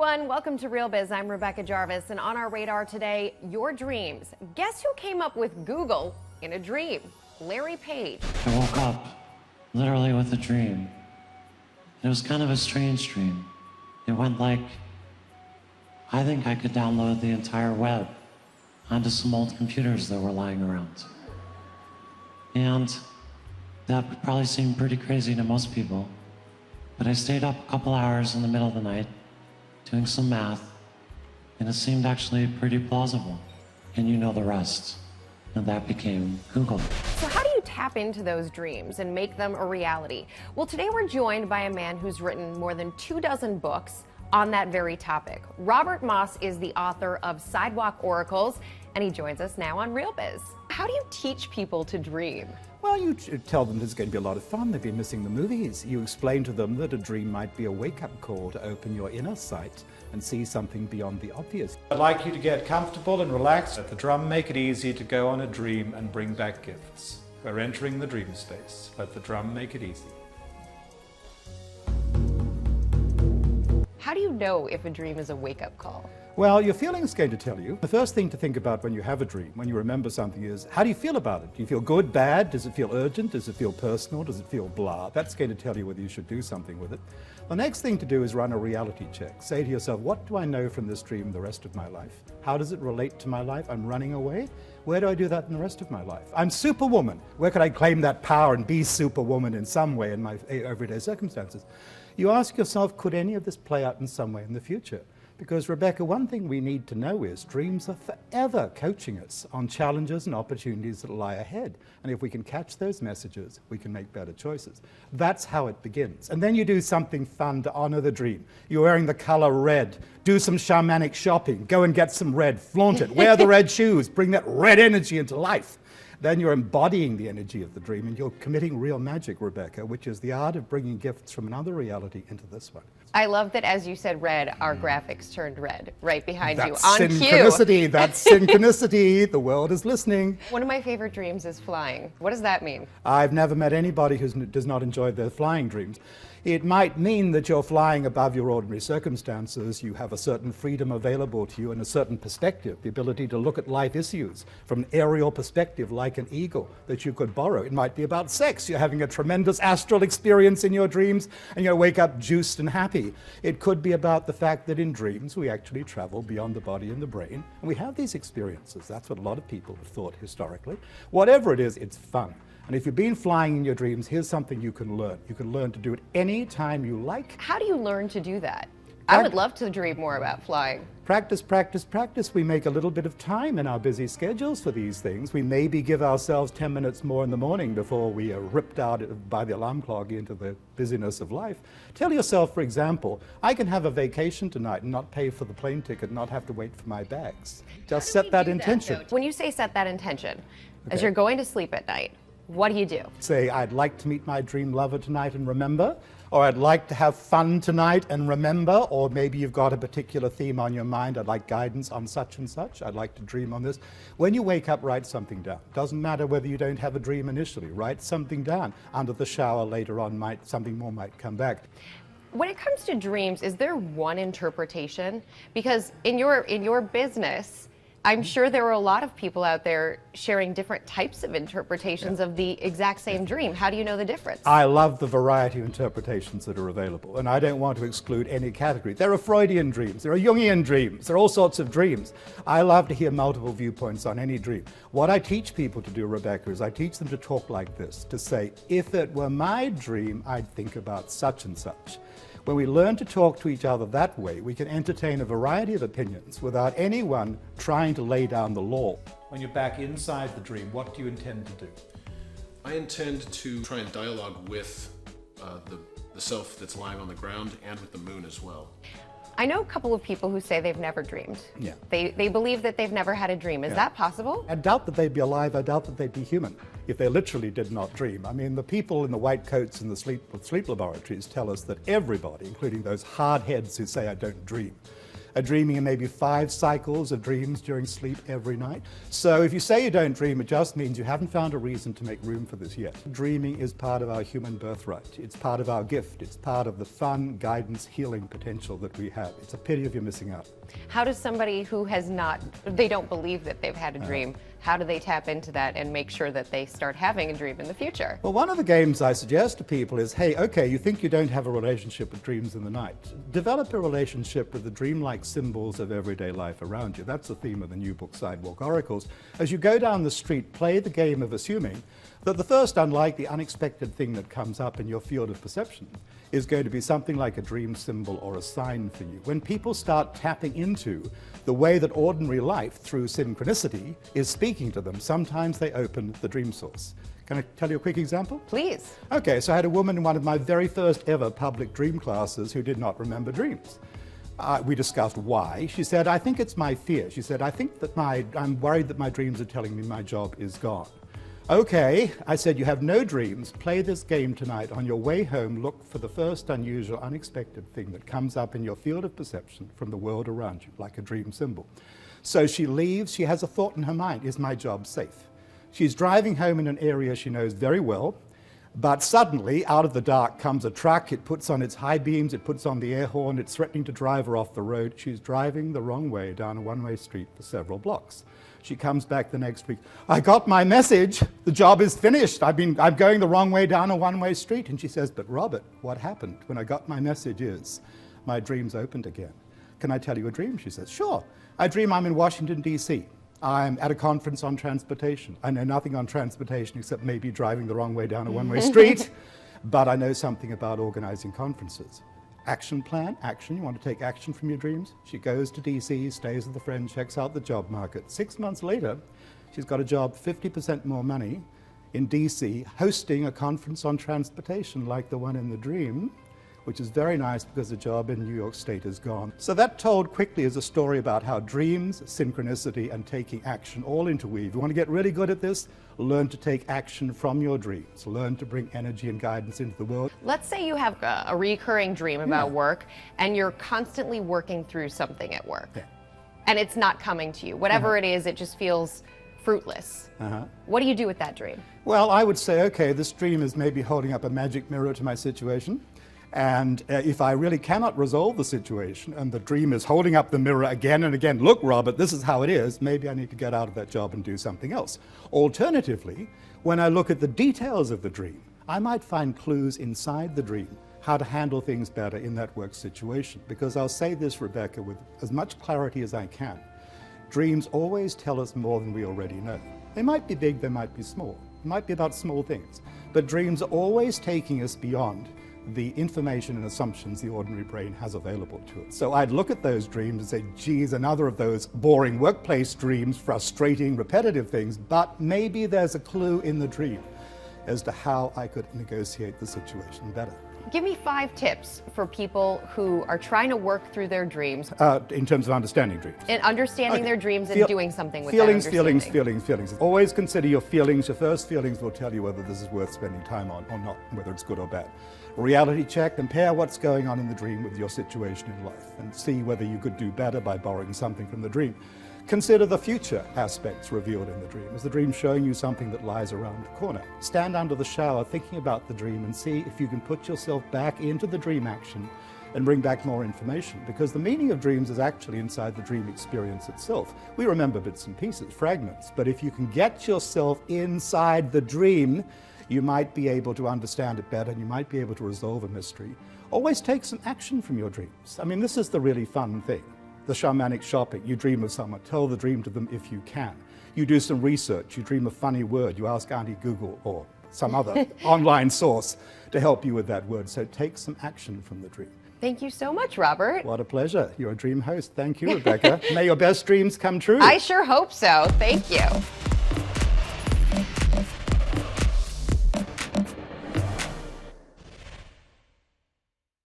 everyone, welcome to Real Biz. I'm Rebecca Jarvis, and on our radar today, your dreams. Guess who came up with Google in a dream? Larry Page. I woke up literally with a dream. It was kind of a strange dream. It went like, I think I could download the entire web onto some old computers that were lying around. And that would probably seem pretty crazy to most people, but I stayed up a couple hours in the middle of the night doing some math, and it seemed actually pretty plausible. And you know the rest. And that became Google. So how do you tap into those dreams and make them a reality? Well, today we're joined by a man who's written more than 24 books on that very topic. Robert Moss is the author of Sidewalk Oracles, and he joins us now on Real Biz. How do you teach people to dream? Well, you tell them it's going to be a lot of fun. They've been missing the movies. You explain to them that a dream might be a wake-up call to open your inner sight and see something beyond the obvious. I'd like you to get comfortable and relaxed. Let the drum make it easy to go on a dream and bring back gifts. We're entering the dream space. Let the drum make it easy. How do you know if a dream is a wake-up call? Well, your feeling is going to tell you. The first thing to think about when you have a dream, when you remember something, is how do you feel about it? Do you feel good, bad? Does it feel urgent? Does it feel personal? Does it feel blah? That's going to tell you whether you should do something with it. The next thing to do is run a reality check. Say to yourself, what do I know from this dream the rest of my life? How does it relate to my life? I'm running away. Where do I do that in the rest of my life? I'm Superwoman. Where could I claim that power and be Superwoman in some way in my everyday circumstances? You ask yourself, could any of this play out in some way in the future? Because, Rebecca, one thing we need to know is dreams are forever coaching us on challenges and opportunities that lie ahead. And if we can catch those messages, we can make better choices. That's how it begins. And then you do something fun to honor the dream. You're wearing the color red. Do some shamanic shopping. Go and get some red. Flaunt it. Wear the red shoes. Bring that red energy into life. Then you're embodying the energy of the dream, and you're committing real magic, Rebecca, which is the art of bringing gifts from another reality into this one. I love that as you said red, our graphics turned red right behind you That's on synchronicity. cue. That's synchronicity. The world is listening. One of my favorite dreams is flying. What does that mean? I've never met anybody who does not enjoy their flying dreams. It might mean that you're flying above your ordinary circumstances. You have a certain freedom available to you and a certain perspective, the ability to look at life issues from an aerial perspective like an eagle that you could borrow. It might be about sex. You're having a tremendous astral experience in your dreams and you wake up juiced and happy. It could be about the fact that in dreams we actually travel beyond the body and the brain, and we have these experiences. That's what a lot of people have thought historically. Whatever it is, it's fun. And if you've been flying in your dreams, here's something you can learn. You can learn to do it any time you like. How do you learn to do that? I would love to dream more about flying. Practice, practice, practice. We make a little bit of time in our busy schedules for these things. We maybe give ourselves 10 minutes more in the morning before we are ripped out by the alarm clock into the busyness of life. Tell yourself, for example, I can have a vacation tonight and not pay for the plane ticket, not have to wait for my bags. Just set that intention. When you say set that intention, as you're going to sleep at night, what do you do? Say, I'd like to meet my dream lover tonight and remember, or I'd like to have fun tonight and remember, or maybe you've got a particular theme on your mind. I'd like guidance on such and such. I'd like to dream on this. When you wake up, write something down. Doesn't matter whether you don't have a dream initially. Write something down. Under the shower later on, something more might come back. When it comes to dreams, is there one interpretation? Because in your business, I'm sure there are a lot of people out there sharing different types of interpretations of the exact same dream. How do you know the difference? I love the variety of interpretations that are available, and I don't want to exclude any category. There are Freudian dreams, there are Jungian dreams, there are all sorts of dreams. I love to hear multiple viewpoints on any dream. What I teach people to do, Rebecca, is I teach them to talk like this, to say, if it were my dream, I'd think about such and such. When we learn to talk to each other that way, we can entertain a variety of opinions without anyone trying to lay down the law. When you're back inside the dream, what do you intend to do? I intend to try and dialogue with the self that's lying on the ground and with the moon as well. I know a couple of people who say they've never dreamed. Yeah. They believe that they've never had a dream. Is that possible? I doubt that they'd be alive. I doubt that they'd be human if they literally did not dream. I mean, the people in the white coats in the sleep laboratories tell us that everybody, including those hard heads who say I don't dream, are dreaming in maybe 5 cycles of dreams during sleep every night. So if you say you don't dream, it just means you haven't found a reason to make room for this yet. Dreaming is part of our human birthright. It's part of our gift. It's part of the fun, guidance, healing potential that we have. It's a pity if you're missing out. How does somebody who has not, they don't believe that they've had a dream, how do they tap into that and make sure that they start having a dream in the future? Well, one of the games I suggest to people is, hey, okay, you think you don't have a relationship with dreams in the night. Develop a relationship with the dreamlike symbols of everyday life around you. That's the theme of the new book, Sidewalk Oracles. As you go down the street, play the game of assuming that the first unlikely, unexpected thing that comes up in your field of perception is going to be something like a dream symbol or a sign for you. When people start tapping into the way that ordinary life, through synchronicity, is speaking to them, sometimes they open the dream source. Can I tell you a quick example? Please. Okay, so I had a woman in one of my very first ever public dream classes who did not remember dreams. We discussed why. She said, I think it's my fear. She said, I think that I'm worried that my dreams are telling me my job is gone. Okay, I said, you have no dreams. Play this game tonight. On your way home, look for the first unusual, unexpected thing that comes up in your field of perception from the world around you, like a dream symbol. So she leaves. She has a thought in her mind, is my job safe? She's driving home in an area she knows very well, but suddenly, out of the dark comes a truck. It puts on its high beams, it puts on the air horn, it's threatening to drive her off the road. She's driving the wrong way down a one-way street for several blocks. She comes back the next week. I got my message. The job is finished. I'm going the wrong way down a one-way street. And she says, but Robert, what happened when I got my message is my dreams opened again. Can I tell you a dream? She says, sure. I dream I'm in Washington, D.C. I'm at a conference on transportation. I know nothing on transportation except maybe driving the wrong way down a one-way street, but I know something about organizing conferences. Action plan, action. You want to take action from your dreams? She goes to DC, stays with a friend, checks out the job market. 6 months later, she's got a job, 50% more money in DC, hosting a conference on transportation like the one in the dream, which is very nice because the job in New York State is gone. So that told quickly is a story about how dreams, synchronicity, and taking action all interweave. You want to get really good at this? Learn to take action from your dreams. Learn to bring energy and guidance into the world. Let's say you have a recurring dream about work and you're constantly working through something at work and it's not coming to you. Whatever it is, it just feels fruitless. What do you do with that dream? Well, I would say, okay, this dream is maybe holding up a magic mirror to my situation. And if I really cannot resolve the situation and the dream is holding up the mirror again and again, look, Robert, this is how it is, maybe I need to get out of that job and do something else. Alternatively, when I look at the details of the dream, I might find clues inside the dream how to handle things better in that work situation. Because I'll say this, Rebecca, with as much clarity as I can. Dreams always tell us more than we already know. They might be big, they might be small. It might be about small things. But dreams are always taking us beyond the information and assumptions the ordinary brain has available to it. So I'd look at those dreams and say, geez, another of those boring workplace dreams, frustrating, repetitive things, but maybe there's a clue in the dream as to how I could negotiate the situation better. Give me 5 tips for people who are trying to work through their dreams. In terms of understanding dreams. And understanding their dreams and doing something with that understanding. Feelings. Always consider your feelings. Your first feelings will tell you whether this is worth spending time on or not, whether it's good or bad. Reality check, compare what's going on in the dream with your situation in life and see whether you could do better by borrowing something from the dream. Consider the future aspects revealed in the dream. Is the dream showing you something that lies around the corner? Stand under the shower thinking about the dream and see if you can put yourself back into the dream action and bring back more information, because the meaning of dreams is actually inside the dream experience itself. We remember bits and pieces, fragments, but if you can get yourself inside the dream, you might be able to understand it better and you might be able to resolve a mystery. Always take some action from your dreams. I mean, this is the really fun thing. The shamanic shopping, you dream of someone, tell the dream to them if you can. You do some research, you dream a funny word, you ask Auntie Google or some other online source to help you with that word. So take some action from the dream. Thank you so much, Robert. What a pleasure. You're a dream host. Thank you, Rebecca. May your best dreams come true. I sure hope so. Thank you.